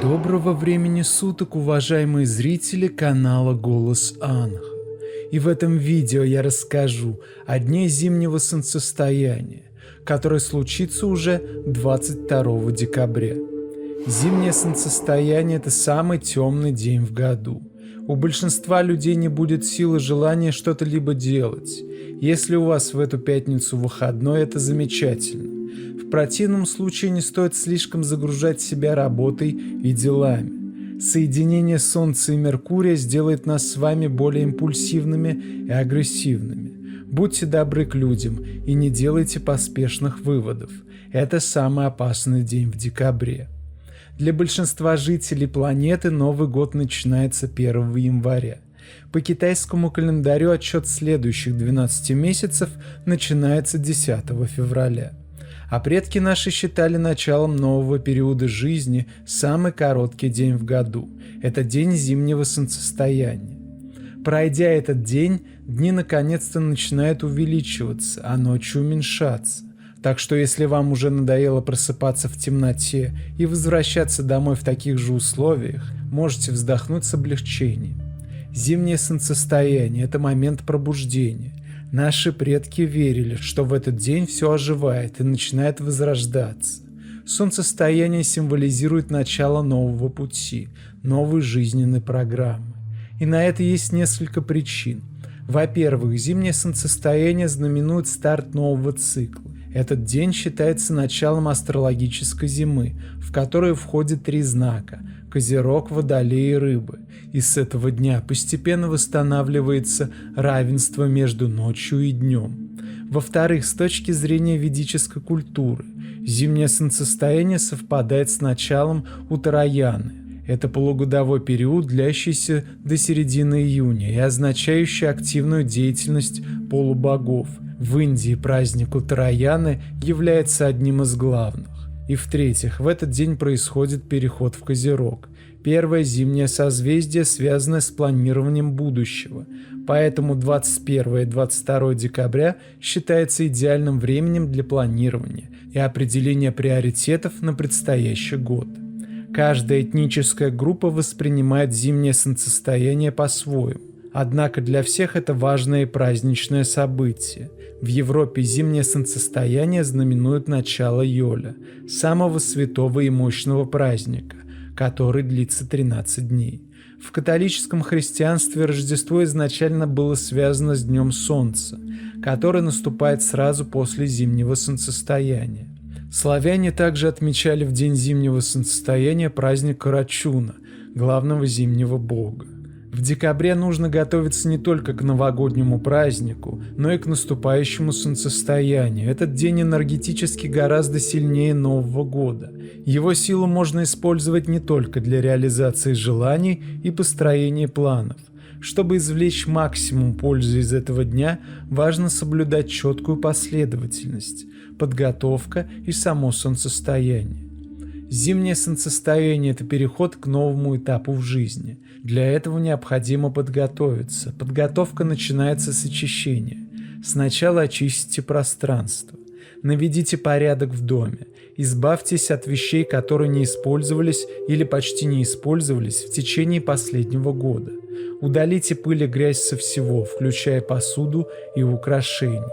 Доброго времени суток, уважаемые зрители канала «Голос Анха». И в этом видео я расскажу о дне зимнего солнцестояния, которое случится уже 22 декабря. Зимнее солнцестояние – это самый темный день в году. У большинства людей не будет сил и желания что-то либо делать. Если у вас в эту пятницу выходной, это замечательно. В противном случае не стоит слишком загружать себя работой и делами. Соединение Солнца и Меркурия сделает нас с вами более импульсивными и агрессивными. Будьте добры к людям и не делайте поспешных выводов. Это самый опасный день в декабре. Для большинства жителей планеты Новый год начинается 1 января. По китайскому календарю отсчет следующих 12 месяцев начинается 10 февраля. А предки наши считали началом нового периода жизни самый короткий день в году. Это день зимнего солнцестояния. Пройдя этот день, дни наконец-то начинают увеличиваться, а ночью уменьшаться. Так что если вам уже надоело просыпаться в темноте и возвращаться домой в таких же условиях, можете вздохнуть с облегчением. Зимнее солнцестояние – это момент пробуждения. Наши предки верили, что в этот день все оживает и начинает возрождаться. Солнцестояние символизирует начало нового пути, новой жизненной программы. И на это есть несколько причин. Во-первых, зимнее солнцестояние знаменует старт нового цикла. Этот день считается началом астрологической зимы, в которую входят 3 знака – Козерог, Водолей и Рыбы. И с этого дня постепенно восстанавливается равенство между ночью и днем. Во-вторых, с точки зрения ведической культуры, зимнее солнцестояние совпадает с началом Уттараяны. Это полугодовой период, длящийся до середины июня и означающий активную деятельность полубогов. В Индии праздник Уттараяны является одним из главных. И в-третьих, в этот день происходит переход в Козерог. Первое зимнее созвездие, связанное с планированием будущего. Поэтому 21 и 22 декабря считается идеальным временем для планирования и определения приоритетов на предстоящий год. Каждая этническая группа воспринимает зимнее солнцестояние по-своему. Однако для всех это важное и праздничное событие. В Европе зимнее солнцестояние знаменует начало Йоля, самого святого и мощного праздника, который длится 13 дней. В католическом христианстве Рождество изначально было связано с Днем Солнца, который наступает сразу после зимнего солнцестояния. Славяне также отмечали в день зимнего солнцестояния праздник Карачуна, главного зимнего бога. В декабре нужно готовиться не только к новогоднему празднику, но и к наступающему солнцестоянию. Этот день энергетически гораздо сильнее Нового года. Его силу можно использовать не только для реализации желаний и построения планов. Чтобы извлечь максимум пользы из этого дня, важно соблюдать четкую последовательность, подготовка и само солнцестояние. Зимнее солнцестояние – это переход к новому этапу в жизни. Для этого необходимо подготовиться. Подготовка начинается с очищения. Сначала очистите пространство. Наведите порядок в доме. Избавьтесь от вещей, которые не использовались или почти не использовались в течение последнего года. Удалите пыль и грязь со всего, включая посуду и украшения.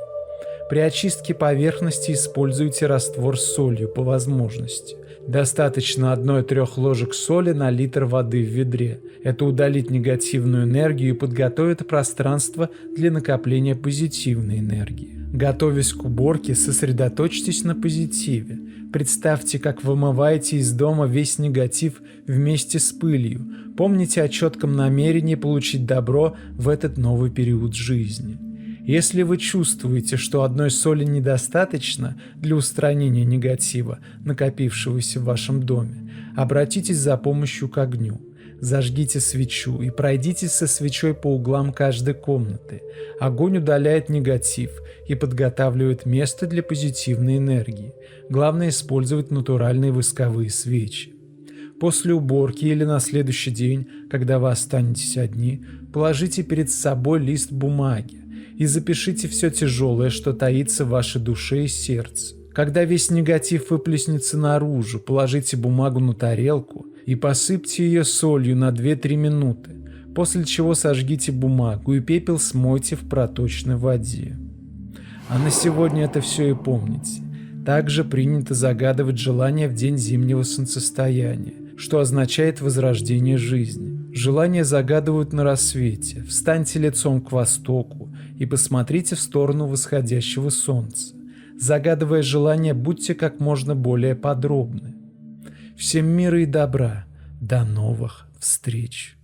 При очистке поверхности используйте раствор с солью по возможности. Достаточно 1-3 ложек соли на литр воды в ведре. Это удалит негативную энергию и подготовит пространство для накопления позитивной энергии. Готовясь к уборке, сосредоточьтесь на позитиве. Представьте, как вымываете из дома весь негатив вместе с пылью. Помните о четком намерении получить добро в этот новый период жизни. Если вы чувствуете, что одной соли недостаточно для устранения негатива, накопившегося в вашем доме, обратитесь за помощью к огню. Зажгите свечу и пройдитесь со свечой по углам каждой комнаты. Огонь удаляет негатив и подготавливает место для позитивной энергии. Главное использовать натуральные восковые свечи. После уборки или на следующий день, когда вы останетесь одни, положите перед собой лист бумаги и запишите все тяжелое, что таится в вашей душе и сердце. Когда весь негатив выплеснется наружу, положите бумагу на тарелку и посыпьте ее солью на 2-3 минуты, после чего сожгите бумагу и пепел смойте в проточной воде. А на сегодня это все и помните. Также принято загадывать желания в день зимнего солнцестояния, что означает возрождение жизни. Желания загадывают на рассвете. Встаньте лицом к востоку и посмотрите в сторону восходящего солнца. Загадывая желания, будьте как можно более подробны. Всем мира и добра. До новых встреч!